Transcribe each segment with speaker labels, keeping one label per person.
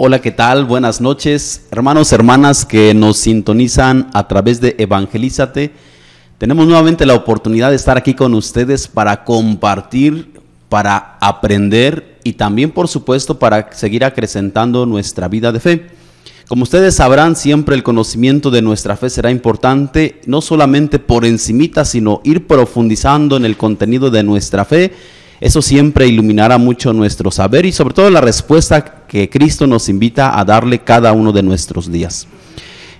Speaker 1: Hola, ¿qué tal? Buenas noches, hermanos, hermanas que nos sintonizan a través de Evangelízate. Tenemos nuevamente la oportunidad de estar aquí con ustedes para compartir, para aprender y también, por supuesto, para seguir acrecentando nuestra vida de fe. Como ustedes sabrán, siempre el conocimiento de nuestra fe será importante, no solamente por encimita, sino ir profundizando en el contenido de nuestra fe. Eso siempre iluminará mucho nuestro saber y sobre todo la respuesta que Cristo nos invita a darle cada uno de nuestros días.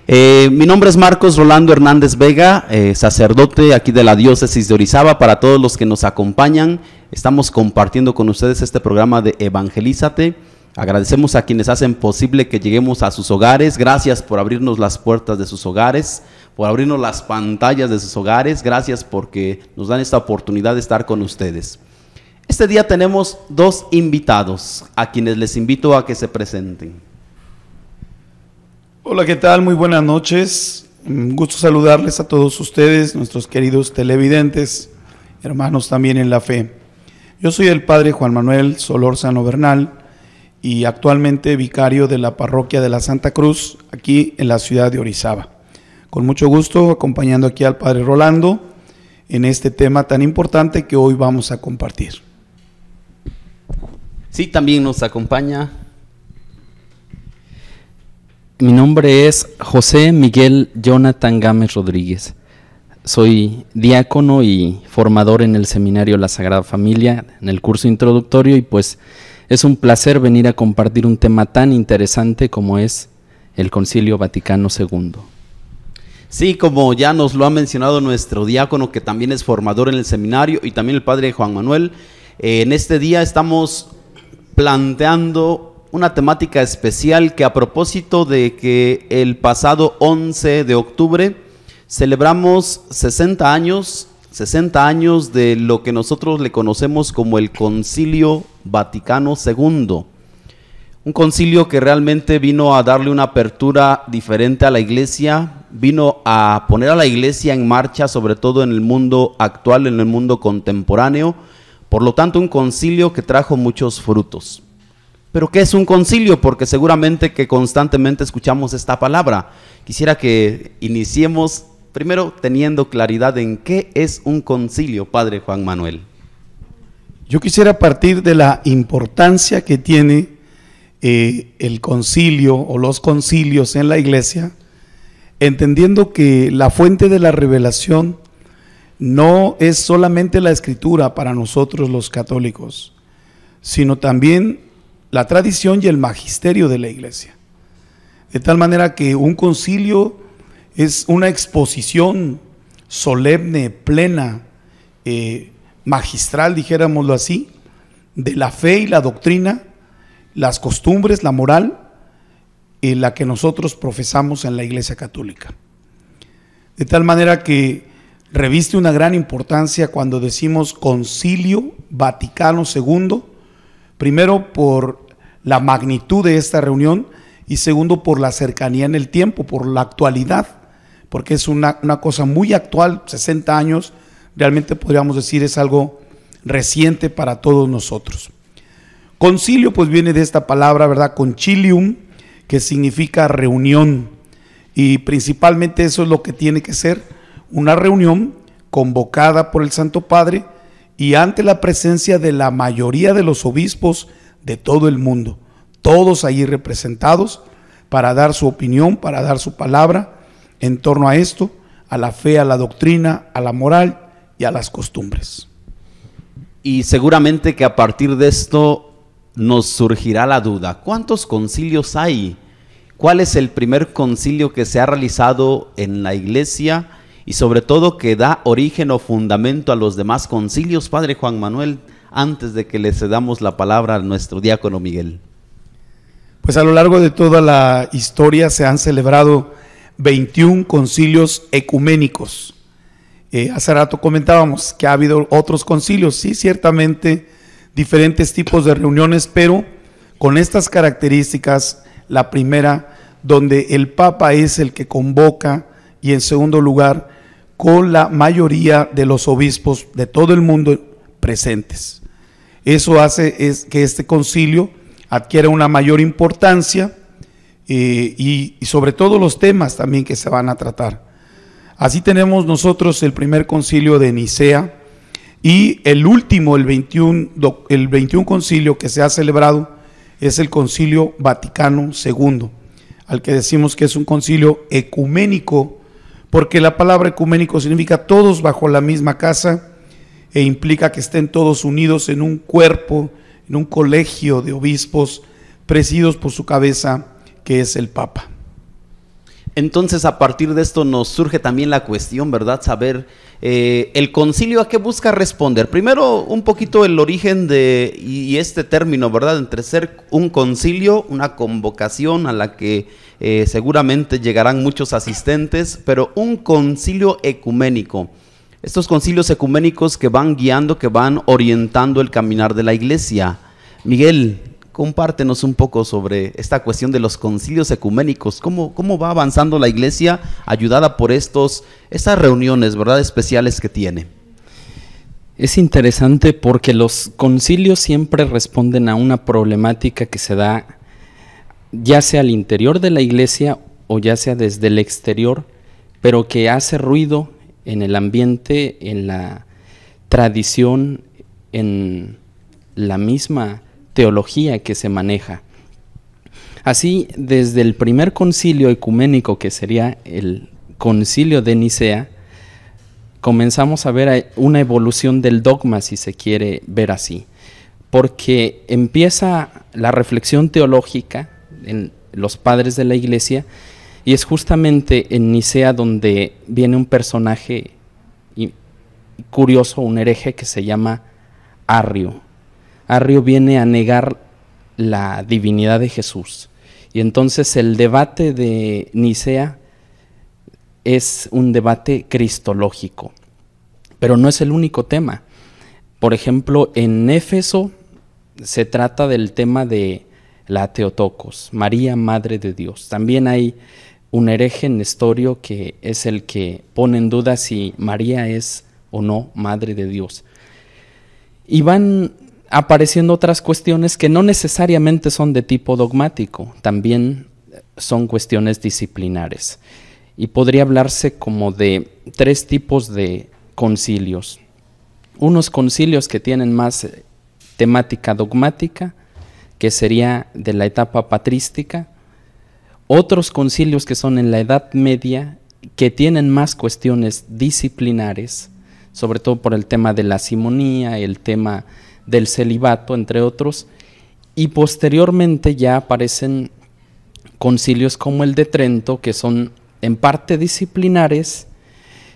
Speaker 1: Mi nombre es Marcos Rolando Hernández Vega, sacerdote aquí de la diócesis de Orizaba. Para todos los que nos acompañan, estamos compartiendo con ustedes este programa de Evangelízate. Agradecemos a quienes hacen posible que lleguemos a sus hogares. Gracias por abrirnos las puertas de sus hogares, por abrirnos las pantallas de sus hogares. Gracias porque nos dan esta oportunidad de estar con ustedes. Este día tenemos dos invitados a quienes les invito a que se presenten.
Speaker 2: Hola, ¿qué tal? Muy buenas noches. Un gusto saludarles a todos ustedes, nuestros queridos televidentes, hermanos también en la fe. Yo soy el padre Juan Manuel Solórzano Bernal y actualmente vicario de la parroquia de la Santa Cruz, aquí en la ciudad de Orizaba. Con mucho gusto acompañando aquí al padre Rolando en este tema tan importante que hoy vamos a compartir.
Speaker 1: Sí, también nos acompaña.
Speaker 3: Mi nombre es José Miguel Jonathan Gámez Rodríguez. Soy diácono y formador en el Seminario La Sagrada Familia, en el curso introductorio, y pues es un placer venir a compartir un tema tan interesante como es el Concilio Vaticano II.
Speaker 1: Sí, como ya nos lo ha mencionado nuestro diácono, que también es formador en el seminario, y también el padre Juan Manuel, en este día estamos planteando una temática especial que, a propósito de que el pasado 11 de octubre celebramos 60 años de lo que nosotros le conocemos como el Concilio Vaticano II. Un concilio que realmente vino a darle una apertura diferente a la Iglesia, vino a poner a la Iglesia en marcha, sobre todo en el mundo actual, en el mundo contemporáneo. Por lo tanto, un concilio que trajo muchos frutos. ¿Pero qué es un concilio? Porque seguramente que constantemente escuchamos esta palabra. Quisiera que iniciemos primero teniendo claridad en qué es un concilio, padre Juan Manuel.
Speaker 2: Yo quisiera partir de la importancia que tiene el concilio o los concilios en la Iglesia, entendiendo que la fuente de la revelación no es solamente la Escritura para nosotros los católicos, sino también la tradición y el magisterio de la Iglesia. De tal manera que un concilio es una exposición solemne, plena, magistral, dijéramoslo así, de la fe y la doctrina, las costumbres, la moral, la que nosotros profesamos en la Iglesia Católica. De tal manera que reviste una gran importancia cuando decimos Concilio Vaticano II, primero por la magnitud de esta reunión y segundo por la cercanía en el tiempo, por la actualidad, porque es una cosa muy actual. 60 años, realmente podríamos decir es algo reciente para todos nosotros. Concilio pues viene de esta palabra, ¿verdad? Concilium, que significa reunión, y principalmente eso es lo que tiene que ser, una reunión convocada por el Santo Padre y ante la presencia de la mayoría de los obispos de todo el mundo, todos allí representados para dar su opinión, para dar su palabra en torno a esto, a la fe, a la doctrina, a la moral y a las costumbres.
Speaker 1: Y seguramente que a partir de esto nos surgirá la duda: ¿cuántos concilios hay? ¿Cuál es el primer concilio que se ha realizado en la Iglesia? Y sobre todo que da origen o fundamento a los demás concilios, padre Juan Manuel, antes de que le cedamos la palabra a nuestro diácono Miguel.
Speaker 2: Pues a lo largo de toda la historia se han celebrado 21 concilios ecuménicos. Hace rato comentábamos que ha habido otros concilios, sí, ciertamente diferentes tipos de reuniones, pero con estas características. La primera, donde el Papa es el que convoca, y en segundo lugar, con la mayoría de los obispos de todo el mundo presentes. Eso hace es que este concilio adquiera una mayor importancia y sobre todo los temas también que se van a tratar. Así tenemos nosotros el primer concilio de Nicea y el último, el 21 concilio que se ha celebrado es el Concilio Vaticano II, al que decimos que es un concilio ecuménico, porque la palabra ecuménico significa todos bajo la misma casa e implica que estén todos unidos en un cuerpo, en un colegio de obispos presididos por su cabeza, que es el Papa.
Speaker 1: Entonces, a partir de esto nos surge también la cuestión, ¿verdad? Saber el concilio a qué busca responder. Primero, un poquito el origen y este término, ¿verdad? Entre ser un concilio, una convocación a la que seguramente llegarán muchos asistentes, pero un concilio ecuménico. Estos concilios ecuménicos que van guiando, que van orientando el caminar de la iglesia. Miguel, compártenos un poco sobre esta cuestión de los concilios ecuménicos. ¿Cómo va avanzando la iglesia ayudada por estas reuniones, ¿verdad?, especiales que tiene?
Speaker 3: Es interesante porque los concilios siempre responden a una problemática que se da ya sea al interior de la iglesia o ya sea desde el exterior, pero que hace ruido en el ambiente, en la tradición, en la misma teología que se maneja. Así, desde el primer concilio ecuménico, que sería el concilio de Nicea, comenzamos a ver una evolución del dogma, si se quiere ver así, porque empieza la reflexión teológica en los padres de la iglesia, y es justamente en Nicea donde viene un personaje curioso, un hereje que se llama Arrio. Arrio viene a negar la divinidad de Jesús, y entonces el debate de Nicea es un debate cristológico, pero no es el único tema. Por ejemplo, en Éfeso se trata del tema de la Theotokos, María, Madre de Dios. También hay un hereje Nestorio que es el que pone en duda si María es o no Madre de Dios. Y van apareciendo otras cuestiones que no necesariamente son de tipo dogmático, también son cuestiones disciplinares. Y podría hablarse como de tres tipos de concilios. Unos concilios que tienen más temática dogmática, que sería de la etapa patrística. Otros concilios que son en la Edad Media, que tienen más cuestiones disciplinares, sobre todo por el tema de la simonía, el tema del celibato, entre otros. Y posteriormente ya aparecen concilios como el de Trento, que son en parte disciplinares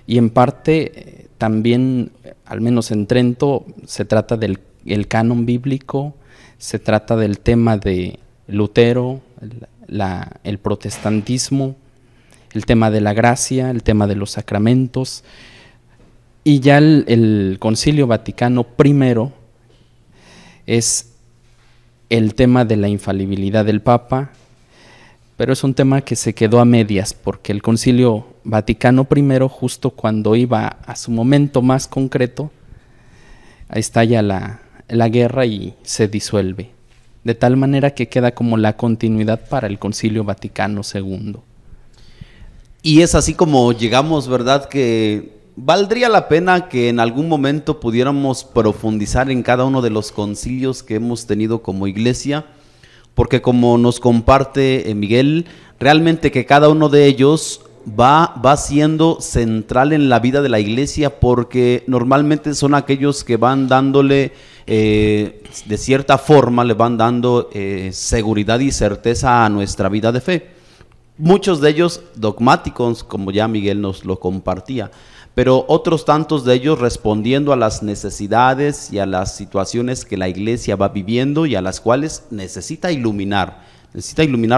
Speaker 3: y en parte también, al menos en Trento, se trata del canon bíblico, se trata del tema de Lutero, el protestantismo, el tema de la gracia, el tema de los sacramentos, y ya el Concilio Vaticano I es el tema de la infalibilidad del Papa, pero es un tema que se quedó a medias, porque el Concilio Vaticano I, justo cuando iba a su momento más concreto, ahí estalla la guerra y se disuelve, de tal manera que queda como la continuidad para el Concilio Vaticano II.
Speaker 1: Y es así como llegamos, ¿verdad?, que valdría la pena que en algún momento pudiéramos profundizar en cada uno de los concilios que hemos tenido como iglesia, porque como nos comparte Miguel, realmente que cada uno de ellos va siendo central en la vida de la iglesia, porque normalmente son aquellos que van dándole, de cierta forma, le van dando seguridad y certeza a nuestra vida de fe. Muchos de ellos dogmáticos, como ya Miguel nos lo compartía, pero otros tantos de ellos respondiendo a las necesidades y a las situaciones que la iglesia va viviendo y a las cuales necesita iluminar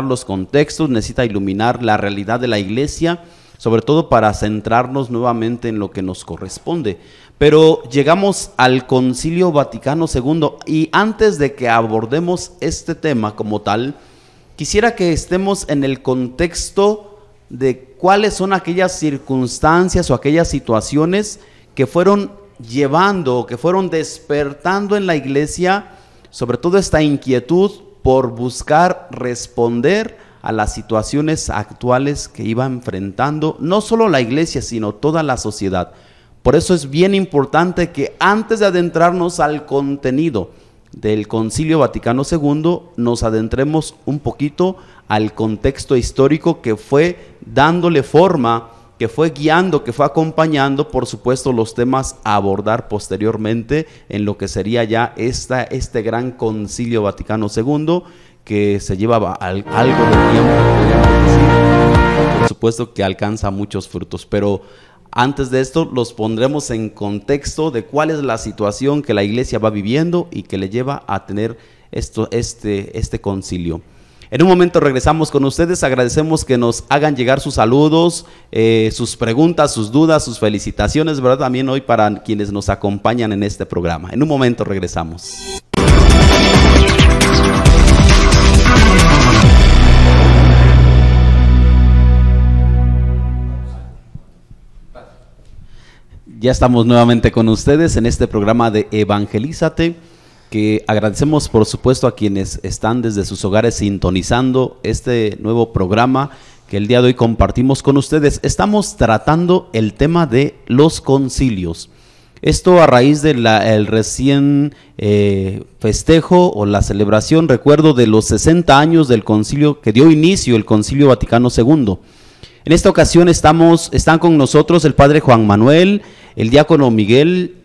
Speaker 1: los contextos, necesita iluminar la realidad de la iglesia, sobre todo para centrarnos nuevamente en lo que nos corresponde. Pero llegamos al Concilio Vaticano II, y antes de que abordemos este tema como tal, quisiera que estemos en el contexto de cuáles son aquellas circunstancias o aquellas situaciones que fueron llevando, que fueron despertando en la iglesia, sobre todo esta inquietud por buscar responder a las situaciones actuales que iba enfrentando no solo la iglesia, sino toda la sociedad. Por eso es bien importante que antes de adentrarnos al contenido del Concilio Vaticano II, nos adentremos un poquito al contexto histórico que fue dándole forma, que fue guiando, que fue acompañando, por supuesto, los temas a abordar posteriormente en lo que sería ya este gran Concilio Vaticano II, que se llevaba algo de tiempo, podríamos decir. Por supuesto que alcanza muchos frutos, pero antes de esto los pondremos en contexto de cuál es la situación que la iglesia va viviendo y que le lleva a tener este concilio. En un momento regresamos con ustedes, agradecemos que nos hagan llegar sus saludos, sus preguntas, sus dudas, sus felicitaciones, ¿verdad? También hoy para quienes nos acompañan en este programa. En un momento regresamos. Ya estamos nuevamente con ustedes en este programa de Evangelízate, que agradecemos por supuesto a quienes están desde sus hogares sintonizando este nuevo programa que el día de hoy compartimos con ustedes. Estamos tratando el tema de los concilios. Esto a raíz del recién festejo o la celebración, recuerdo, de los 60 años del concilio que dio inicio el Concilio Vaticano II. En esta ocasión están con nosotros el padre Juan Manuel, el diácono Miguel,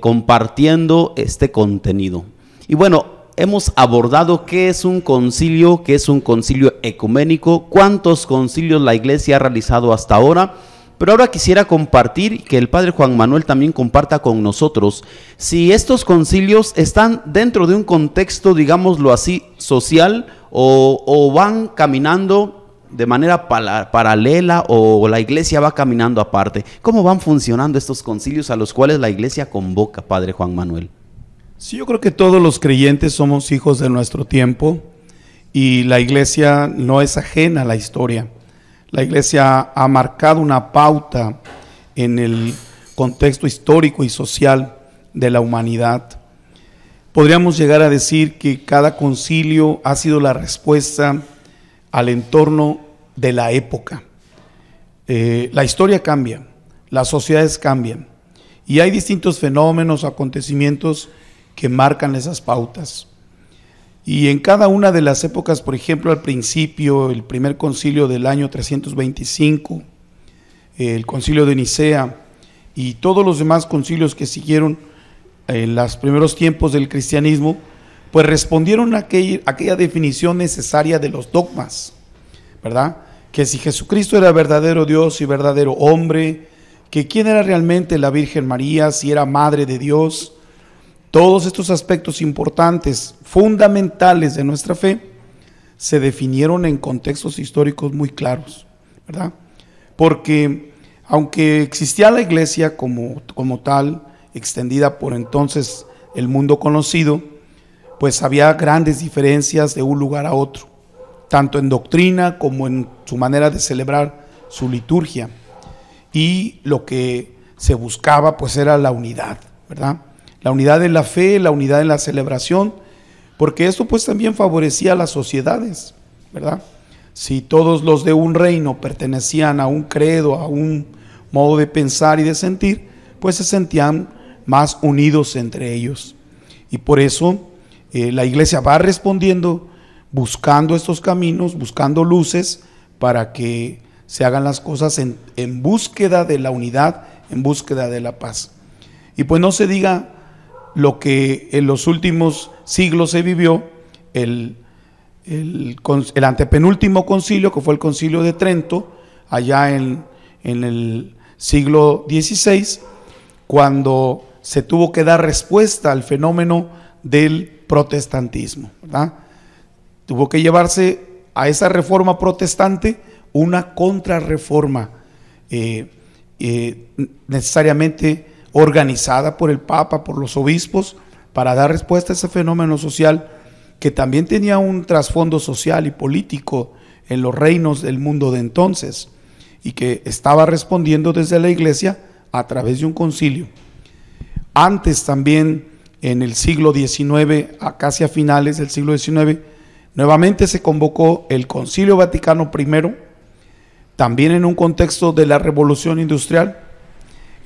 Speaker 1: compartiendo este contenido. Y bueno, hemos abordado qué es un concilio ecuménico, cuántos concilios la iglesia ha realizado hasta ahora, pero ahora quisiera compartir, que el padre Juan Manuel también comparta con nosotros, si estos concilios están dentro de un contexto, digámoslo así, social, o van caminando de manera paralela, o la iglesia va caminando aparte. ¿Cómo van funcionando estos concilios a los cuales la iglesia convoca, padre Juan Manuel?
Speaker 2: Sí, yo creo que todos los creyentes somos hijos de nuestro tiempo y la iglesia no es ajena a la historia. La iglesia ha marcado una pauta en el contexto histórico y social de la humanidad. Podríamos llegar a decir que cada concilio ha sido la respuesta al entorno de la época. La historia cambia, las sociedades cambian y hay distintos fenómenos, acontecimientos que marcan esas pautas. Y en cada una de las épocas, por ejemplo, al principio, el primer concilio del año 325, el concilio de Nicea y todos los demás concilios que siguieron en los primeros tiempos del cristianismo, pues respondieron a aquella definición necesaria de los dogmas, ¿verdad? Que si Jesucristo era verdadero Dios y verdadero hombre, que quién era realmente la Virgen María, si era madre de Dios. Todos estos aspectos importantes, fundamentales de nuestra fe, se definieron en contextos históricos muy claros, ¿verdad? Porque aunque existía la iglesia como tal, extendida por entonces el mundo conocido, pues había grandes diferencias de un lugar a otro, tanto en doctrina como en su manera de celebrar su liturgia. Y lo que se buscaba pues era la unidad, ¿verdad? La unidad en la fe, la unidad en la celebración, porque esto pues también favorecía a las sociedades, ¿verdad? Si todos los de un reino pertenecían a un credo, a un modo de pensar y de sentir, pues se sentían más unidos entre ellos. Y por eso la iglesia va respondiendo, buscando estos caminos, buscando luces para que se hagan las cosas en búsqueda de la unidad, en búsqueda de la paz. Y pues no se diga lo que en los últimos siglos se vivió, el antepenúltimo concilio, que fue el concilio de Trento, allá en el siglo XVI, cuando se tuvo que dar respuesta al fenómeno del protestantismo, ¿verdad? Tuvo que llevarse a esa reforma protestante una contrarreforma necesariamente organizada por el Papa, por los obispos, para dar respuesta a ese fenómeno social que también tenía un trasfondo social y político en los reinos del mundo de entonces y que estaba respondiendo desde la iglesia a través de un concilio. Antes también, en el siglo XIX, casi a finales del siglo XIX, Nuevamente se convocó el Concilio Vaticano I, también en un contexto de la Revolución Industrial,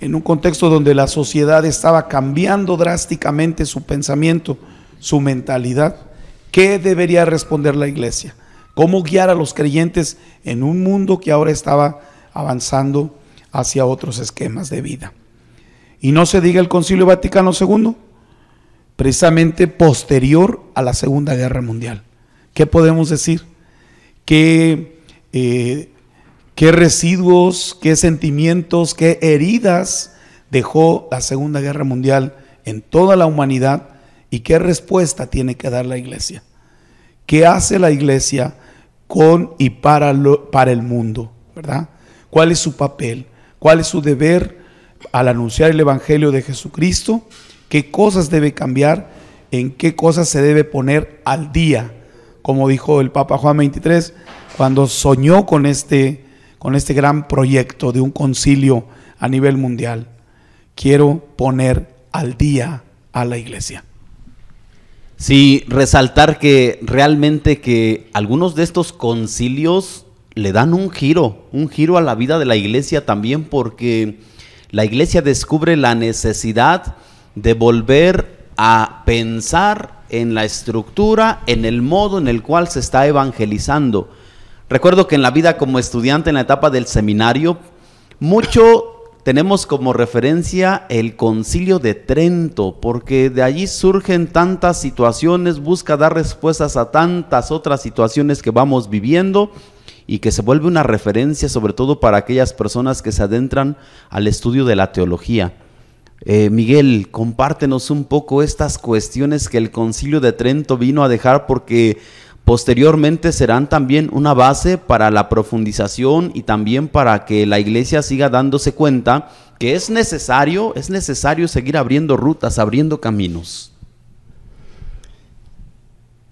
Speaker 2: en un contexto donde la sociedad estaba cambiando drásticamente su pensamiento, su mentalidad. ¿Qué debería responder la Iglesia? ¿Cómo guiar a los creyentes en un mundo que ahora estaba avanzando hacia otros esquemas de vida? Y no se diga el Concilio Vaticano II, precisamente posterior a la Segunda Guerra Mundial. ¿Qué podemos decir? ¿Qué residuos, qué sentimientos, qué heridas dejó la Segunda Guerra Mundial en toda la humanidad y qué respuesta tiene que dar la Iglesia? ¿Qué hace la Iglesia con y para el mundo, ¿verdad? ¿Cuál es su papel? ¿Cuál es su deber al anunciar el Evangelio de Jesucristo? ¿Qué cosas debe cambiar? ¿En qué cosas se debe poner al día? Como dijo el Papa Juan XXIII cuando soñó con este gran proyecto de un concilio a nivel mundial. Quiero poner al día a la Iglesia.
Speaker 1: Sí, resaltar que realmente que algunos de estos concilios le dan un giro a la vida de la Iglesia también, porque la Iglesia descubre la necesidad de volver a pensar en la estructura, en el modo en el cual se está evangelizando. Recuerdo que en la vida como estudiante en la etapa del seminario, mucho tenemos como referencia el Concilio de Trento, porque de allí surgen tantas situaciones, busca dar respuestas a tantas otras situaciones que vamos viviendo y que se vuelve una referencia sobre todo para aquellas personas que se adentran al estudio de la teología. Miguel, compártenos un poco estas cuestiones que el Concilio de Trento vino a dejar, porque posteriormente serán también una base para la profundización y también para que la Iglesia siga dándose cuenta que es necesario seguir abriendo rutas, abriendo caminos.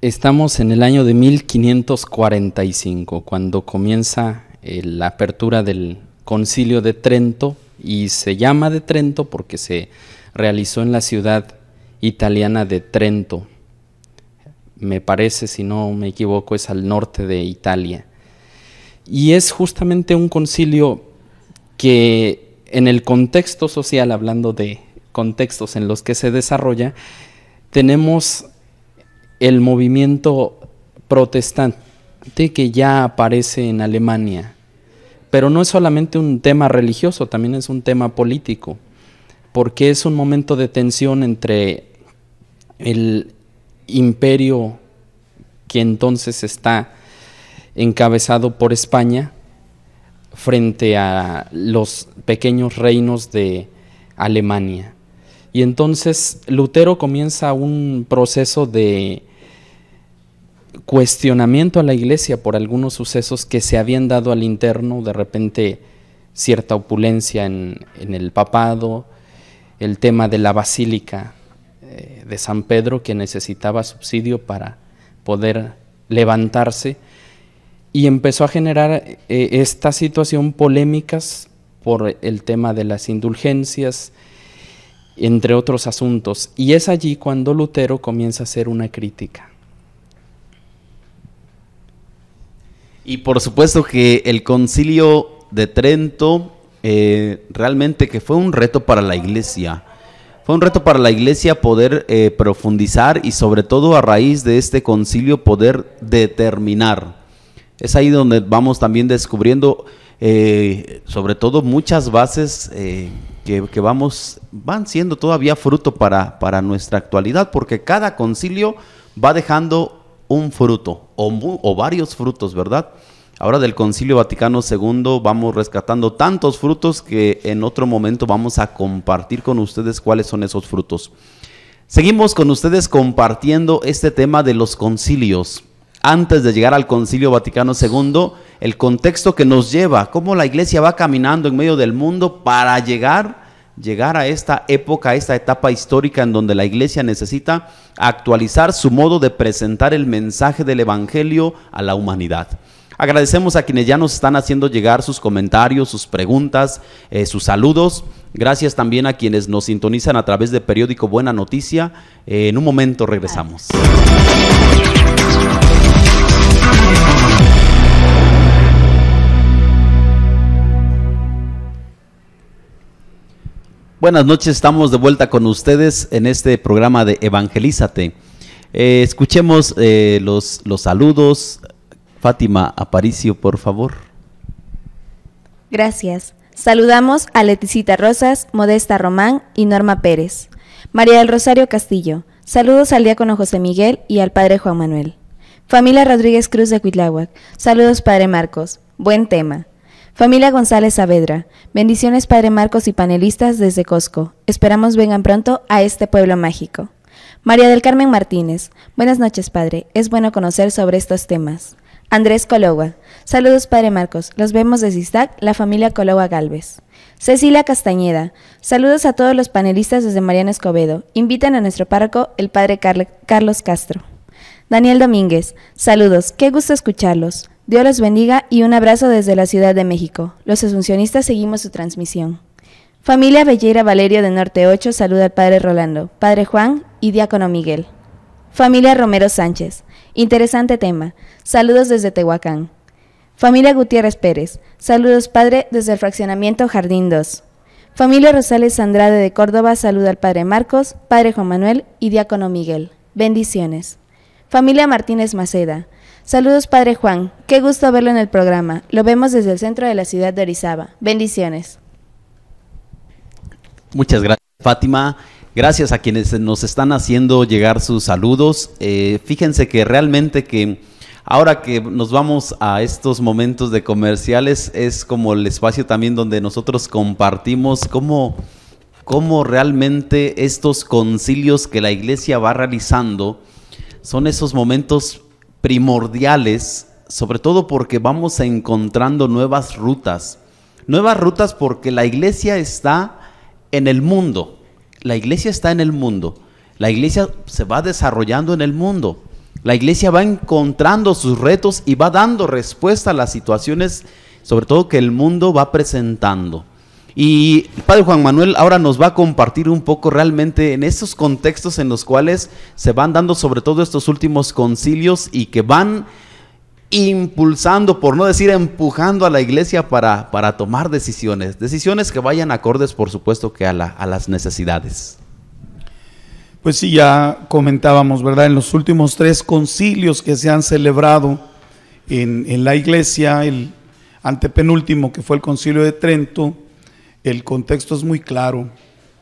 Speaker 3: Estamos en el año de 1545, cuando comienza la apertura del Concilio de Trento, y se llama de Trento porque se realizó en la ciudad italiana de Trento. Me parece, si no me equivoco, es al norte de Italia. Y es justamente un concilio que en el contexto social, hablando de contextos en los que se desarrolla, tenemos el movimiento protestante que ya aparece en Alemania. Pero no es solamente un tema religioso, también es un tema político, porque es un momento de tensión entre el imperio que entonces está encabezado por España frente a los pequeños reinos de Alemania. Y entonces Lutero comienza un proceso de cuestionamiento a la Iglesia por algunos sucesos que se habían dado al interno, de repente cierta opulencia en el papado, el tema de la basílica de San Pedro, que necesitaba subsidio para poder levantarse, y empezó a generar esta situación polémicas por el tema de las indulgencias, entre otros asuntos, y es allí cuando Lutero comienza a hacer una crítica.
Speaker 1: Y por supuesto que el Concilio de Trento realmente que fue un reto para la Iglesia. Fue un reto para la Iglesia poder profundizar y sobre todo a raíz de este concilio poder determinar. Es ahí donde vamos también descubriendo sobre todo muchas bases que van siendo todavía fruto para nuestra actualidad, porque cada concilio va dejando un fruto o varios frutos, ¿verdad? Ahora del Concilio Vaticano II vamos rescatando tantos frutos que en otro momento vamos a compartir con ustedes cuáles son esos frutos. Seguimos con ustedes compartiendo este tema de los concilios. Antes de llegar al Concilio Vaticano II, el contexto que nos lleva, cómo la Iglesia va caminando en medio del mundo para llegar a esta época, a esta etapa histórica en donde la Iglesia necesita actualizar su modo de presentar el mensaje del Evangelio a la humanidad. Agradecemos a quienes ya nos están haciendo llegar sus comentarios, sus preguntas, sus saludos. Gracias también a quienes nos sintonizan a través de Periódico Buena Noticia. En un momento regresamos. Buenas noches, estamos de vuelta con ustedes en este programa de Evangelízate. Escuchemos los saludos. Fátima Aparicio, por favor.
Speaker 4: Gracias. Saludamos a Leticita Rosas, Modesta Román y Norma Pérez. María del Rosario Castillo. Saludos al diácono José Miguel y al padre Juan Manuel. Familia Rodríguez Cruz de Cuitláhuac. Saludos, padre Marcos. Buen tema. Familia González Saavedra, bendiciones Padre Marcos y panelistas desde Cosco. Esperamos vengan pronto a este pueblo mágico. María del Carmen Martínez, buenas noches Padre, es bueno conocer sobre estos temas. Andrés Cologua, saludos Padre Marcos, los vemos desde Iztac, la familia Cologua Galvez. Cecilia Castañeda, saludos a todos los panelistas desde Mariano Escobedo, invitan a nuestro párroco el Padre Carlos Castro. Daniel Domínguez, saludos, qué gusto escucharlos. Dios los bendiga y un abrazo desde la Ciudad de México. Los asuncionistas seguimos su transmisión. Familia Belleira Valerio de Norte 8 saluda al Padre Rolando, Padre Juan y Diácono Miguel. Familia Romero Sánchez, interesante tema. Saludos desde Tehuacán. Familia Gutiérrez Pérez, saludos Padre desde el fraccionamiento Jardín 2. Familia Rosales Andrade de Córdoba saluda al Padre Marcos, Padre Juan Manuel y Diácono Miguel. Bendiciones. Familia Martínez Maceda, saludos Padre Juan, qué gusto verlo en el programa. Lo vemos desde el centro de la ciudad de Orizaba. Bendiciones.
Speaker 1: Muchas gracias, Fátima. Gracias a quienes nos están haciendo llegar sus saludos. Fíjense que realmente que ahora que nos vamos a estos momentos de comerciales es como el espacio también donde nosotros compartimos cómo realmente estos concilios que la iglesia va realizando son esos momentos primordiales, sobre todo porque vamos encontrando nuevas rutas porque la iglesia está en el mundo, la iglesia se va desarrollando en el mundo, la iglesia va encontrando sus retos y va dando respuesta a las situaciones, sobre todo que el mundo va presentando. Y el Padre Juan Manuel ahora nos va a compartir un poco realmente en esos contextos en los cuales se van dando sobre todo estos últimos concilios y que van impulsando, por no decir empujando a la iglesia para tomar decisiones que vayan acordes por supuesto que a las necesidades.
Speaker 2: Pues sí, ya comentábamos, ¿verdad? En los últimos 3 concilios que se han celebrado en la iglesia, el antepenúltimo que fue el Concilio de Trento, el contexto es muy claro,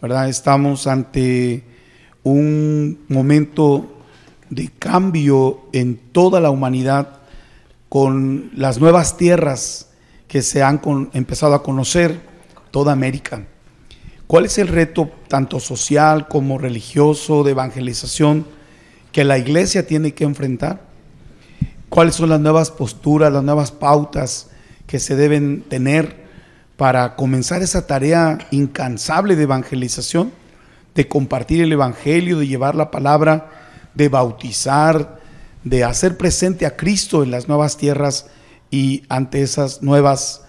Speaker 2: ¿verdad? Estamos ante un momento de cambio en toda la humanidad con las nuevas tierras que se han empezado a conocer, toda América. ¿Cuál es el reto tanto social como religioso de evangelización que la iglesia tiene que enfrentar? ¿Cuáles son las nuevas posturas, las nuevas pautas que se deben tener para comenzar esa tarea incansable de evangelización, de compartir el evangelio, de llevar la palabra, de bautizar, de hacer presente a Cristo en las nuevas tierras y ante esas nuevas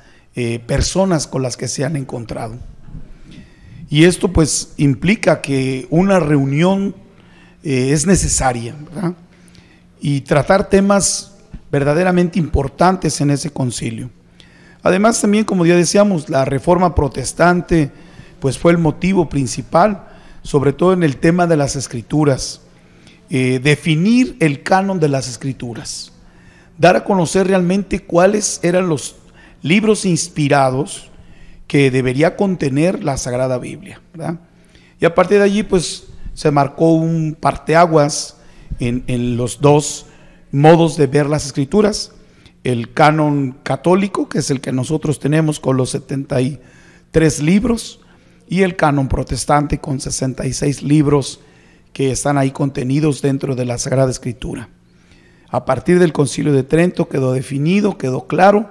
Speaker 2: personas con las que se han encontrado? Y esto pues implica que una reunión es necesaria, ¿verdad? Y tratar temas verdaderamente importantes en ese concilio. Además también, como ya decíamos, la reforma protestante pues fue el motivo principal, sobre todo en el tema de las escrituras, definir el canon de las escrituras, dar a conocer realmente cuáles eran los libros inspirados que debería contener la Sagrada Biblia, ¿verdad? Y a partir de allí pues se marcó un parteaguas en los 2 modos de ver las escrituras: el canon católico, que es el que nosotros tenemos con los 73 libros, y el canon protestante con 66 libros que están ahí contenidos dentro de la Sagrada Escritura. A partir del Concilio de Trento quedó definido, quedó claro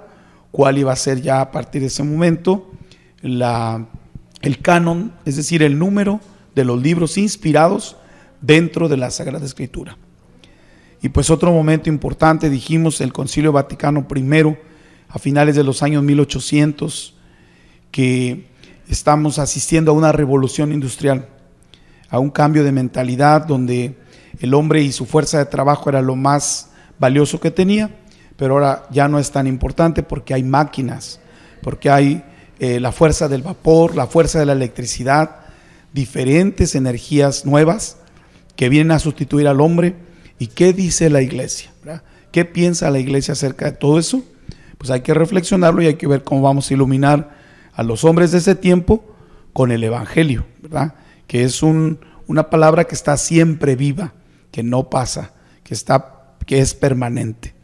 Speaker 2: cuál iba a ser ya a partir de ese momento el canon, es decir, el número de los libros inspirados dentro de la Sagrada Escritura. Y pues otro momento importante, dijimos, el Concilio Vaticano I, a finales de los años 1800, que estamos asistiendo a una revolución industrial, a un cambio de mentalidad donde el hombre y su fuerza de trabajo era lo más valioso que tenía, pero ahora ya no es tan importante porque hay máquinas, porque hay la fuerza del vapor, la fuerza de la electricidad, diferentes energías nuevas que vienen a sustituir al hombre. ¿Y qué dice la iglesia? ¿Verdad? ¿Qué piensa la iglesia acerca de todo eso? Pues hay que reflexionarlo y hay que ver cómo vamos a iluminar a los hombres de ese tiempo con el evangelio, ¿verdad? Que es una palabra que está siempre viva, que no pasa, que es permanente.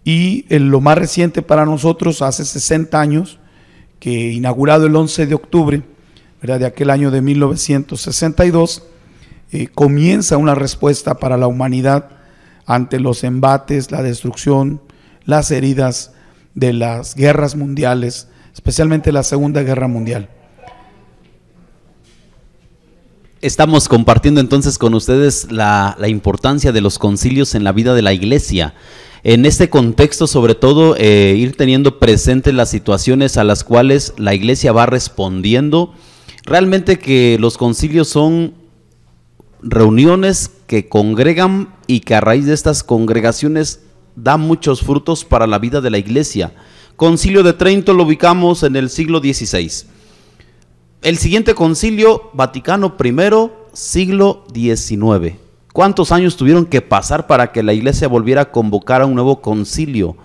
Speaker 2: Y lo más reciente para nosotros, hace 60 años, que inaugurado el 11 de octubre, ¿verdad?, de aquel año de 1962, comienza una respuesta para la humanidad ante los embates, la destrucción, las heridas de las guerras mundiales, especialmente la Segunda Guerra Mundial.
Speaker 1: Estamos compartiendo entonces con ustedes la importancia de los concilios en la vida de la iglesia. En este contexto, sobre todo, ir teniendo presentes las situaciones a las cuales la iglesia va respondiendo. Realmente que los concilios son reuniones que congregan y que a raíz de estas congregaciones dan muchos frutos para la vida de la iglesia. Concilio de Trento lo ubicamos en el siglo XVI. El siguiente concilio, Vaticano I, siglo XIX. ¿Cuántos años tuvieron que pasar para que la iglesia volviera a convocar a un nuevo concilio?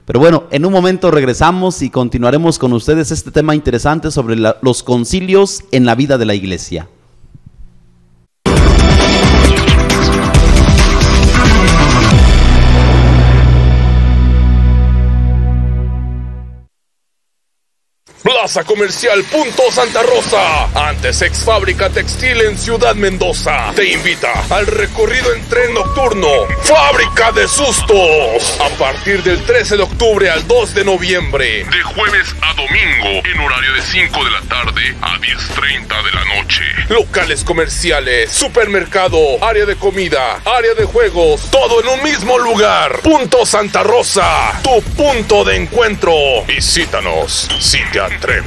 Speaker 1: Pero bueno, en un momento regresamos y continuaremos con ustedes este tema interesante sobre los concilios en la vida de la iglesia.
Speaker 5: Plaza Comercial Punto Santa Rosa, antes ex fábrica textil en Ciudad Mendoza, te invita al recorrido en tren nocturno Fábrica de Sustos, a partir del 13 de octubre al 2 de noviembre, de jueves a domingo, en horario de 5 de la tarde a 10:30 de la noche. Locales comerciales, supermercado, área de comida, área de juegos, todo en un mismo lugar. Punto Santa Rosa, tu punto de encuentro. Visítanos si te atreves.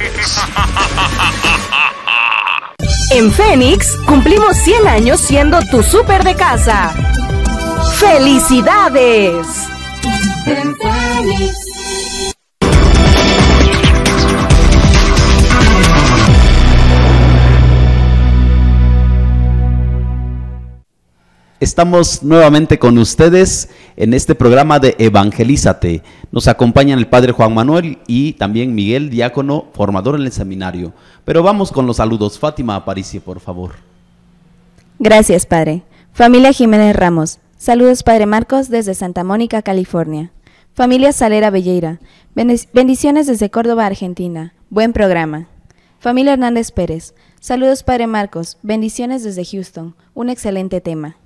Speaker 6: En Fénix cumplimos 100 años siendo tu súper de casa. ¡Felicidades! En Fénix.
Speaker 1: Estamos nuevamente con ustedes en este programa de Evangelízate. Nos acompañan el padre Juan Manuel y también Miguel, diácono, formador en el seminario. Pero vamos con los saludos. Fátima Aparicio, por favor.
Speaker 4: Gracias, padre. Familia Jiménez Ramos. Saludos, padre Marcos, desde Santa Mónica, California. Familia Salera Belleira. Bendiciones desde Córdoba, Argentina. Buen programa. Familia Hernández Pérez. Saludos, padre Marcos. Bendiciones desde Houston. Un excelente tema.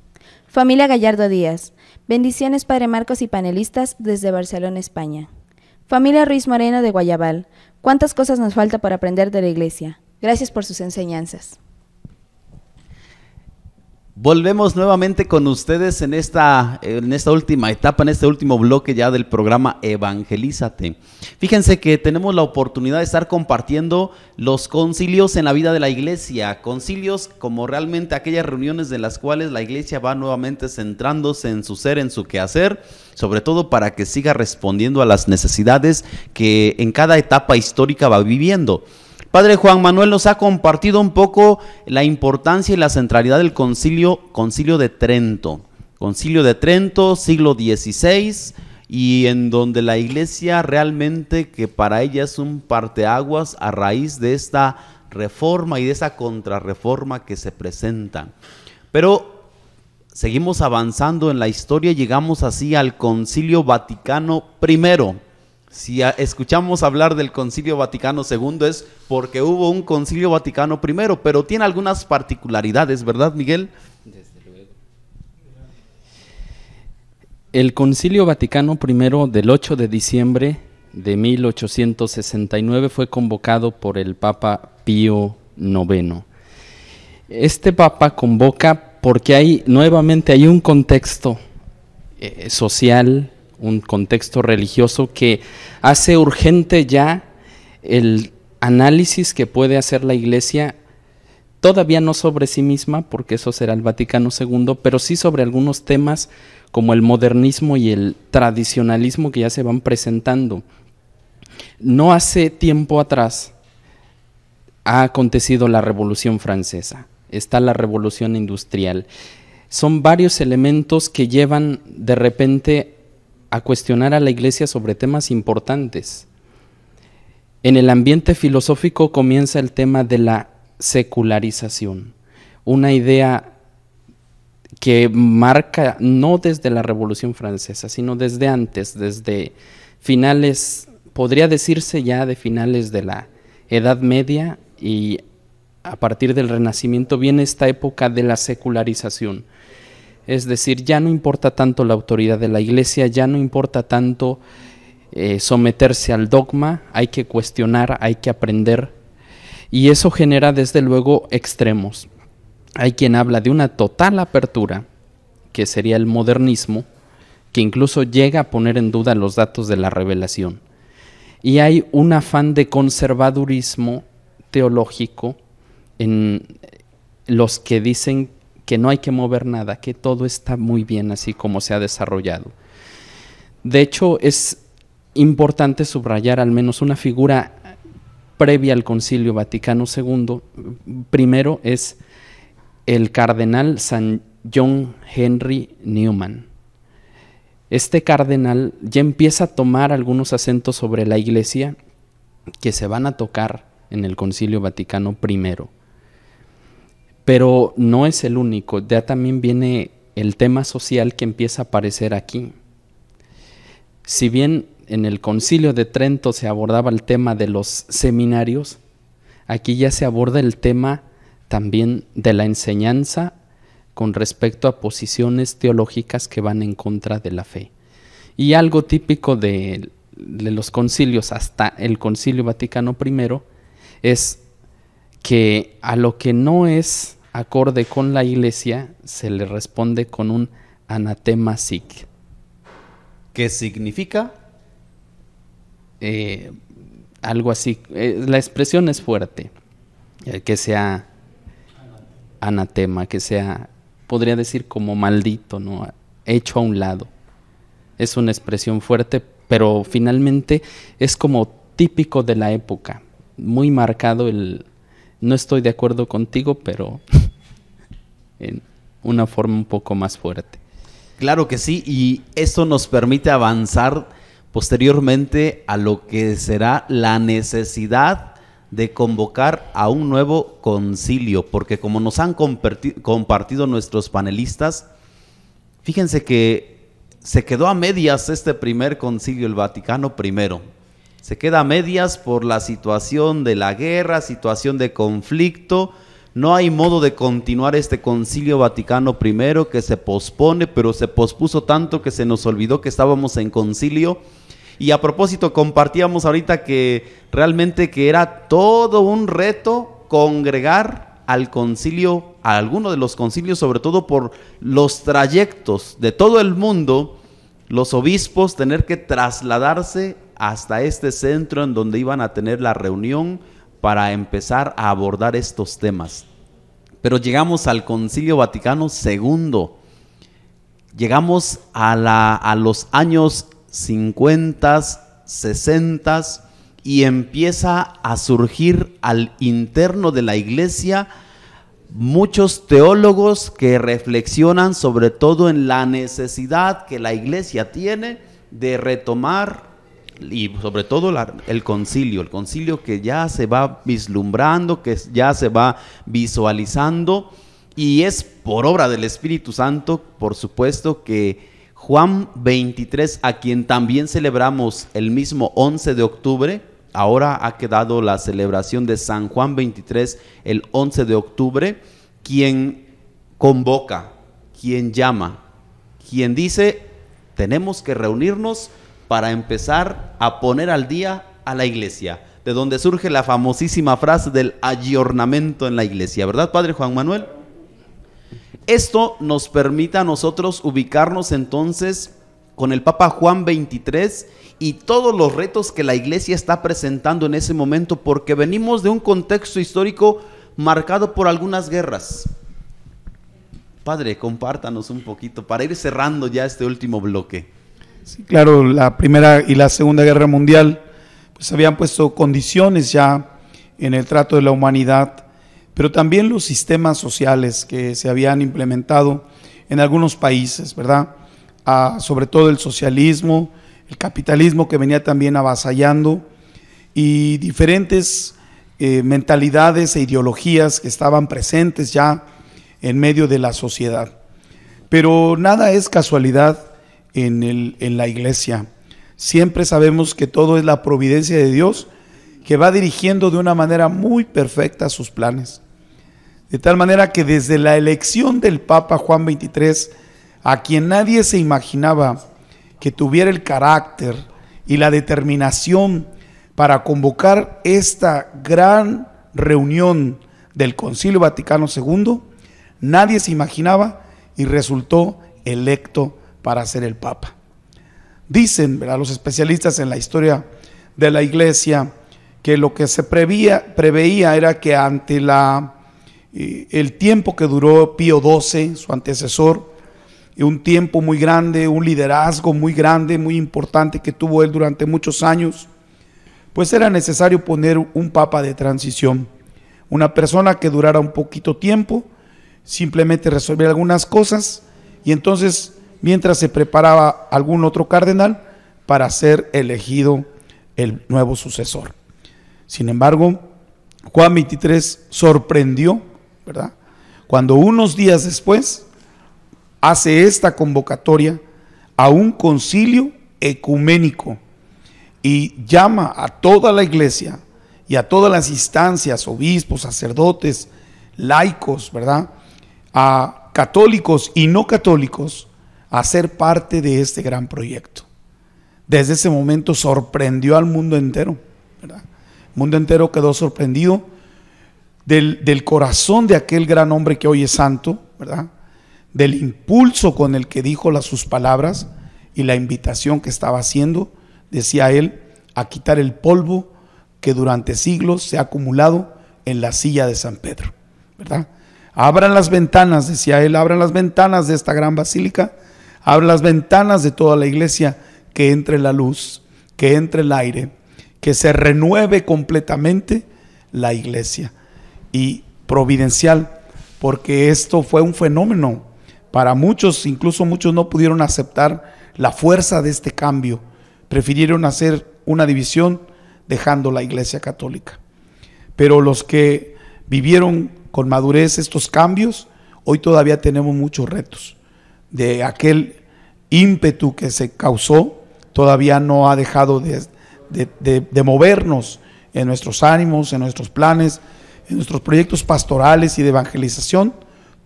Speaker 4: Familia Gallardo Díaz. Bendiciones, padre Marcos y panelistas desde Barcelona, España. Familia Ruiz Moreno de Guayabal. ¿Cuántas cosas nos falta por aprender de la iglesia? Gracias por sus enseñanzas.
Speaker 1: Volvemos nuevamente con ustedes en esta última etapa, en este último bloque ya del programa Evangelízate. Fíjense que tenemos la oportunidad de estar compartiendo los concilios en la vida de la iglesia, concilios como realmente aquellas reuniones de las cuales la iglesia va nuevamente centrándose en su ser, en su quehacer, sobre todo para que siga respondiendo a las necesidades que en cada etapa histórica va viviendo. Padre Juan Manuel nos ha compartido un poco la importancia y la centralidad del concilio de Trento. Concilio de Trento, siglo XVI, y en donde la iglesia realmente, que para ella es un parteaguas a raíz de esta reforma y de esa contrarreforma que se presenta. Pero seguimos avanzando en la historia y llegamos así al Concilio Vaticano I. Si escuchamos hablar del Concilio Vaticano II es porque hubo un Concilio Vaticano I, pero tiene algunas particularidades, ¿verdad, Miguel?
Speaker 3: Desde luego. El Concilio Vaticano I del 8 de diciembre de 1869 fue convocado por el Papa Pío IX. Este Papa convoca porque nuevamente hay un contexto social, un contexto religioso que hace urgente ya el análisis que puede hacer la iglesia todavía no sobre sí misma, porque eso será el Vaticano II, pero sí sobre algunos temas como el modernismo y el tradicionalismo que ya se van presentando. No hace tiempo atrás ha acontecido la Revolución Francesa, está la Revolución Industrial. Son varios elementos que llevan de repente a cuestionar a la Iglesia sobre temas importantes. En el ambiente filosófico comienza el tema de la secularización, una idea que marca no desde la Revolución Francesa, sino desde antes, desde finales, podría decirse ya de finales de la Edad Media, y a partir del Renacimiento viene esta época de la secularización. Es decir, ya no importa tanto la autoridad de la Iglesia, ya no importa tanto someterse al dogma, hay que cuestionar, hay que aprender, y eso genera desde luego extremos. Hay quien habla de una total apertura, que sería el modernismo, que incluso llega a poner en duda los datos de la revelación. Y hay un afán de conservadurismo teológico en los que dicen que no hay que mover nada, que todo está muy bien así como se ha desarrollado. De hecho, es importante subrayar al menos una figura previa al Concilio Vaticano II. Primero es el cardenal San John Henry Newman. Este cardenal ya empieza a tomar algunos acentos sobre la Iglesia que se van a tocar en el Concilio Vaticano I. Pero no es el único, ya también viene el tema social que empieza a aparecer aquí. Si bien en el Concilio de Trento se abordaba el tema de los seminarios, aquí ya se aborda el tema también de la enseñanza con respecto a posiciones teológicas que van en contra de la fe. Y algo típico de los concilios hasta el Concilio Vaticano I es que a lo que no es acorde con la Iglesia se le responde con un anatema sic.
Speaker 1: ¿Qué significa?
Speaker 3: Algo así, la expresión es fuerte, que sea anatema, que sea, podría decir como maldito, ¿no? Hecho a un lado. Es una expresión fuerte, pero finalmente es como típico de la época, muy marcado el no estoy de acuerdo contigo, pero en una forma un poco más fuerte.
Speaker 1: Claro que sí, y eso nos permite avanzar posteriormente a lo que será la necesidad de convocar a un nuevo concilio, porque como nos han compartido nuestros panelistas, fíjense que se quedó a medias este primer concilio, el Vaticano I. Se queda a medias por la situación de la guerra, situación de conflicto. No hay modo de continuar este Concilio Vaticano I, que se pospone, pero se pospuso tanto que se nos olvidó que estábamos en concilio. Y a propósito, compartíamos ahorita que realmente que era todo un reto congregar al concilio, a alguno de los concilios, sobre todo por los trayectos de todo el mundo, los obispos tener que trasladarse hasta este centro en donde iban a tener la reunión para empezar a abordar estos temas. Pero llegamos al Concilio Vaticano II, llegamos a los años 50, 60 y empieza a surgir al interno de la Iglesia muchos teólogos que reflexionan sobre todo en la necesidad que la Iglesia tiene de retomar y sobre todo el concilio que ya se va vislumbrando, que ya se va visualizando, y es por obra del Espíritu Santo, por supuesto, que Juan 23, a quien también celebramos el mismo 11 de octubre, ahora ha quedado la celebración de San Juan 23 el 11 de octubre, quien convoca, quien llama, quien dice, tenemos que reunirnos para empezar a poner al día a la iglesia, de donde surge la famosísima frase del ayornamiento en la iglesia, ¿verdad, Padre Juan Manuel? Esto nos permite a nosotros ubicarnos entonces con el Papa Juan 23 y todos los retos que la iglesia está presentando en ese momento, porque venimos de un contexto histórico marcado por algunas guerras. Padre, compártanos un poquito para ir cerrando ya este último bloque.
Speaker 2: Sí, claro, la Primera y la Segunda Guerra Mundial pues habían puesto condiciones ya en el trato de la humanidad, pero también los sistemas sociales que se habían implementado en algunos países, ¿verdad? Sobre todo el socialismo, el capitalismo que venía también avasallando, y diferentes mentalidades e ideologías que estaban presentes ya en medio de la sociedad. Pero nada es casualidad en la iglesia. Siempre sabemos que todo es la providencia de Dios, que va dirigiendo de una manera muy perfecta sus planes. De tal manera que desde la elección del Papa Juan XXIII, a quien nadie se imaginaba que tuviera el carácter y la determinación para convocar esta gran reunión del Concilio Vaticano II, nadie se imaginaba, y resultó electo para ser el Papa. Dicen, ¿verdad?, los especialistas en la historia de la Iglesia, que lo que se preveía era que ante el tiempo que duró Pío XII, su antecesor, un tiempo muy grande, un liderazgo muy grande, muy importante que tuvo él durante muchos años, pues era necesario poner un papa de transición, una persona que durara un poquito tiempo, simplemente resolver algunas cosas, y entonces mientras se preparaba algún otro cardenal para ser elegido el nuevo sucesor. Sin embargo, Juan XXIII sorprendió, ¿verdad?, cuando unos días después hace esta convocatoria a un concilio ecuménico y llama a toda la iglesia y a todas las instancias, obispos, sacerdotes, laicos, ¿verdad?, a católicos y no católicos, a ser parte de este gran proyecto. Desde ese momento sorprendió al mundo entero, ¿verdad? El mundo entero quedó sorprendido del corazón de aquel gran hombre que hoy es santo, ¿verdad?, del impulso con el que dijo sus palabras y la invitación que estaba haciendo, decía él, a quitar el polvo que durante siglos se ha acumulado en la silla de San Pedro, ¿verdad? Abran las ventanas, decía él, abran las ventanas de esta gran basílica, abran las ventanas de toda la iglesia, que entre la luz, que entre el aire, que se renueve completamente la iglesia. Y providencial, porque esto fue un fenómeno para muchos, incluso muchos no pudieron aceptar la fuerza de este cambio, prefirieron hacer una división dejando la iglesia católica. Pero los que vivieron con madurez estos cambios, hoy todavía tenemos muchos retos. De aquel ímpetu que se causó, todavía no ha dejado de movernos en nuestros ánimos, en nuestros planes, en nuestros proyectos pastorales y de evangelización.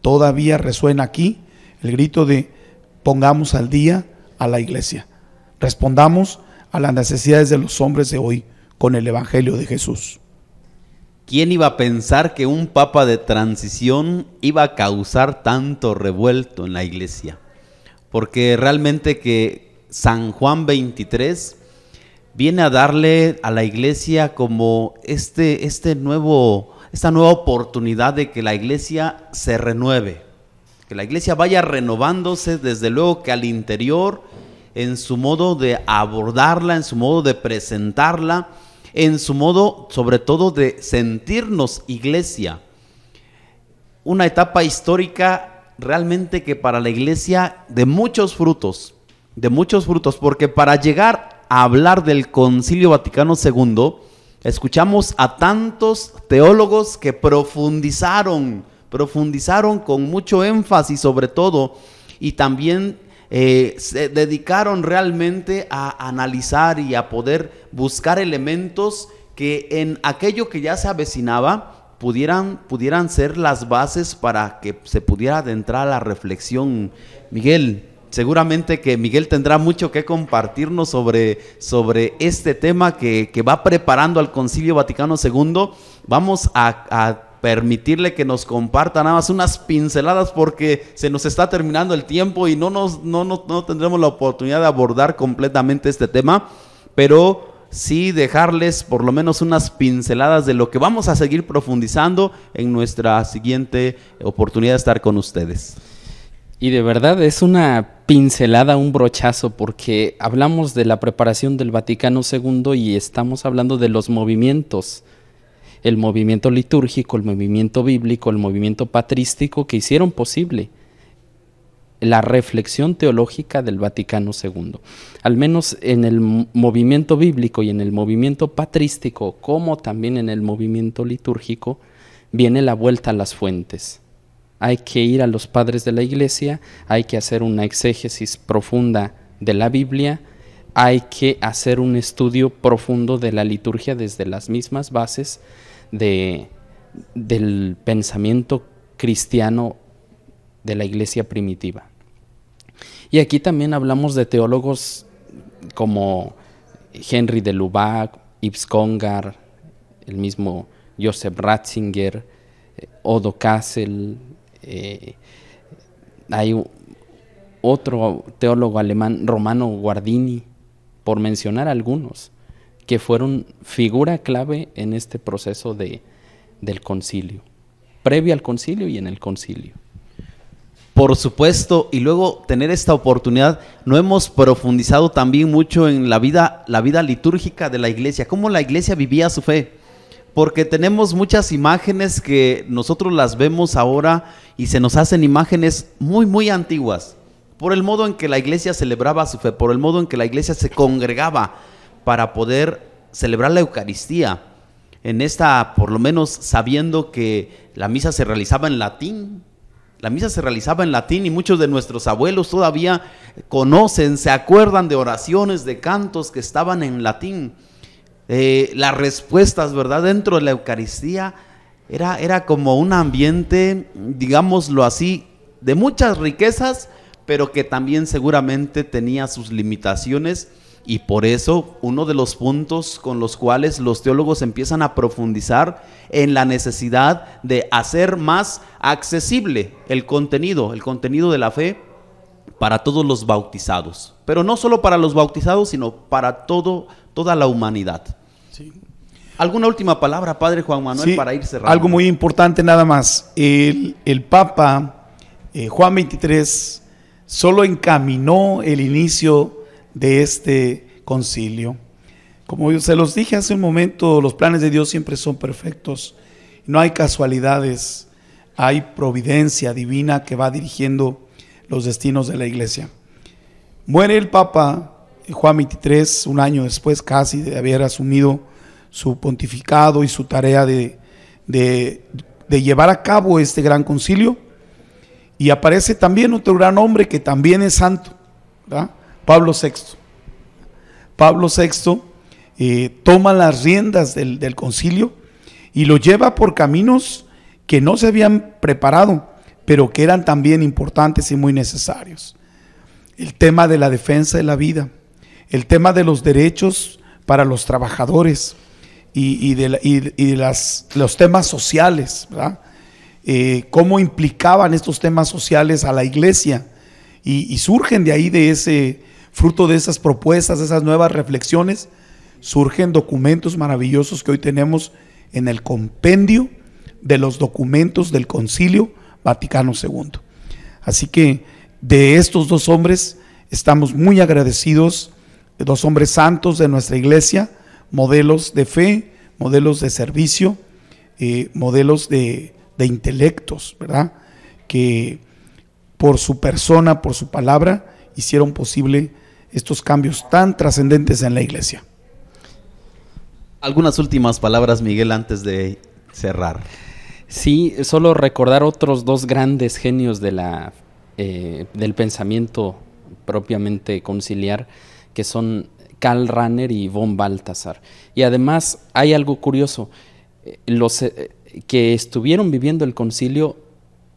Speaker 2: Todavía resuena aquí el grito de: pongamos al día a la iglesia, respondamos a las necesidades de los hombres de hoy con el evangelio de Jesús.
Speaker 1: ¿Quién iba a pensar que un papa de transición iba a causar tanto revuelto en la iglesia? Porque realmente que San Juan XXIII viene a darle a la iglesia como esta nueva oportunidad de que la iglesia se renueve, que la iglesia vaya renovándose, desde luego que al interior, en su modo de abordarla, en su modo de presentarla, en su modo sobre todo de sentirnos iglesia. Una etapa histórica realmente que para la iglesia de muchos frutos, porque para llegar a hablar del Concilio Vaticano II, escuchamos a tantos teólogos que profundizaron con mucho énfasis sobre todo, y también se dedicaron realmente a analizar y a poder buscar elementos que en aquello que ya se avecinaba pudieran ser las bases para que se pudiera adentrar a la reflexión. Miguel, seguramente que Miguel tendrá mucho que compartirnos sobre este tema que va preparando al Concilio Vaticano II. Vamos a permitirle que nos comparta nada más unas pinceladas, porque se nos está terminando el tiempo y no tendremos la oportunidad de abordar completamente este tema, pero sí dejarles por lo menos unas pinceladas de lo que vamos a seguir profundizando en nuestra siguiente oportunidad de estar con ustedes.
Speaker 3: Y de verdad es una pincelada, un brochazo, porque hablamos de la preparación del Vaticano II y estamos hablando de los movimientos, el movimiento litúrgico, el movimiento bíblico, el movimiento patrístico que hicieron posible la reflexión teológica del Vaticano II. Al menos en el movimiento bíblico y en el movimiento patrístico, como también en el movimiento litúrgico, viene la vuelta a las fuentes. Hay que ir a los padres de la Iglesia, hay que hacer una exégesis profunda de la Biblia, hay que hacer un estudio profundo de la liturgia desde las mismas bases del pensamiento cristiano de la Iglesia primitiva. Y aquí también hablamos de teólogos como Henry de Lubac, Yves Congar, el mismo Joseph Ratzinger, Odo Kassel. Hay otro teólogo alemán, Romano Guardini, por mencionar algunos, que fueron figura clave en este proceso del concilio, previo al concilio y en el concilio.
Speaker 1: Por supuesto, y luego tener esta oportunidad, no hemos profundizado también mucho en la vida litúrgica de la iglesia, cómo la iglesia vivía su fe, porque tenemos muchas imágenes que nosotros las vemos ahora y se nos hacen imágenes muy, muy antiguas, por el modo en que la iglesia celebraba su fe, por el modo en que la iglesia se congregaba para poder celebrar la Eucaristía, en esta, por lo menos sabiendo que la misa se realizaba en latín. La misa se realizaba en latín y muchos de nuestros abuelos todavía conocen, se acuerdan de oraciones, de cantos que estaban en latín. Las respuestas, ¿verdad? Dentro de la Eucaristía era como un ambiente, digámoslo así, de muchas riquezas, pero que también seguramente tenía sus limitaciones. Y por eso uno de los puntos con los cuales los teólogos empiezan a profundizar en la necesidad de hacer más accesible el contenido de la fe para todos los bautizados. Pero no solo para los bautizados, sino para toda la humanidad. Sí. ¿Alguna última palabra, Padre Juan Manuel,
Speaker 2: sí,
Speaker 1: para ir cerrando?
Speaker 2: Algo muy importante nada más. El Papa Juan XXIII solo encaminó el inicio de este concilio. Como yo se los dije hace un momento, los planes de Dios siempre son perfectos, no hay casualidades, hay providencia divina que va dirigiendo los destinos de la iglesia. Muere el Papa Juan XXIII un año después casi de haber asumido su pontificado y su tarea de llevar a cabo este gran concilio, y aparece también otro gran hombre que también es santo, ¿verdad? Pablo VI. Pablo VI toma las riendas del concilio y lo lleva por caminos que no se habían preparado, pero que eran también importantes y muy necesarios. El tema de la defensa de la vida, el tema de los derechos para los trabajadores y los temas sociales, ¿verdad? Cómo implicaban estos temas sociales a la iglesia y surgen de ahí, de ese fruto de esas propuestas, de esas nuevas reflexiones, surgen documentos maravillosos que hoy tenemos en el compendio de los documentos del Concilio Vaticano II. Así que de estos dos hombres estamos muy agradecidos, dos hombres santos de nuestra iglesia, modelos de fe, modelos de servicio, modelos de intelectos, ¿verdad? Que por su persona, por su palabra, hicieron posible estos cambios tan trascendentes en la iglesia.
Speaker 1: Algunas últimas palabras, Miguel, antes de cerrar.
Speaker 3: Sí, solo recordar otros dos grandes genios del pensamiento propiamente conciliar, que son Karl Rahner y von Balthasar. Y además hay algo curioso, los que estuvieron viviendo el concilio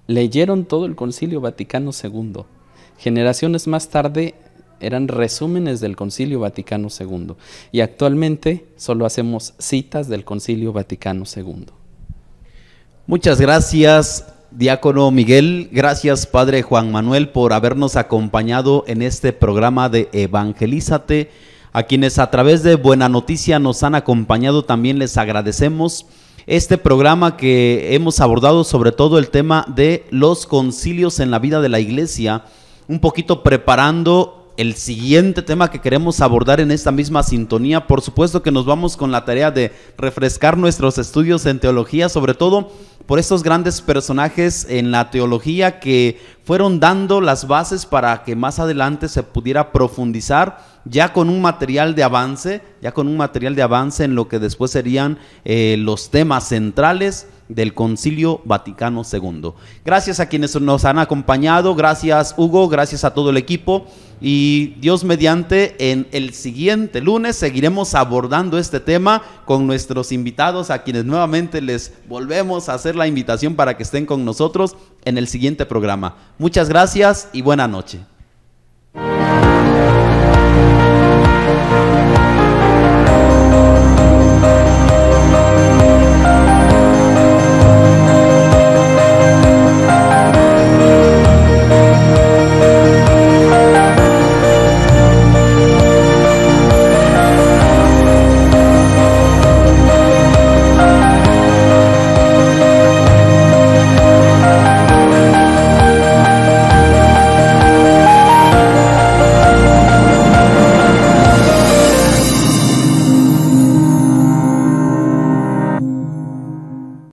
Speaker 3: leyeron todo el Concilio Vaticano II. Generaciones más tarde eran resúmenes del Concilio Vaticano II. Y actualmente solo hacemos citas del Concilio Vaticano II.
Speaker 1: Muchas gracias, diácono Miguel. Gracias, Padre Juan Manuel, por habernos acompañado en este programa de Evangelízate. A quienes a través de Buena Noticia nos han acompañado también les agradecemos. Este programa que hemos abordado sobre todo el tema de los concilios en la vida de la iglesia, un poquito preparando el siguiente tema que queremos abordar en esta misma sintonía. Por supuesto que nos vamos con la tarea de refrescar nuestros estudios en teología, sobre todo por estos grandes personajes en la teología que fueron dando las bases para que más adelante se pudiera profundizar ya con un material de avance, en lo que después serían los temas centrales del Concilio Vaticano II. Gracias a quienes nos han acompañado, gracias Hugo, gracias a todo el equipo, y Dios mediante en el siguiente lunes seguiremos abordando este tema con nuestros invitados, a quienes nuevamente les volvemos a hacer la invitación para que estén con nosotros en el siguiente programa. Muchas gracias y buena noche.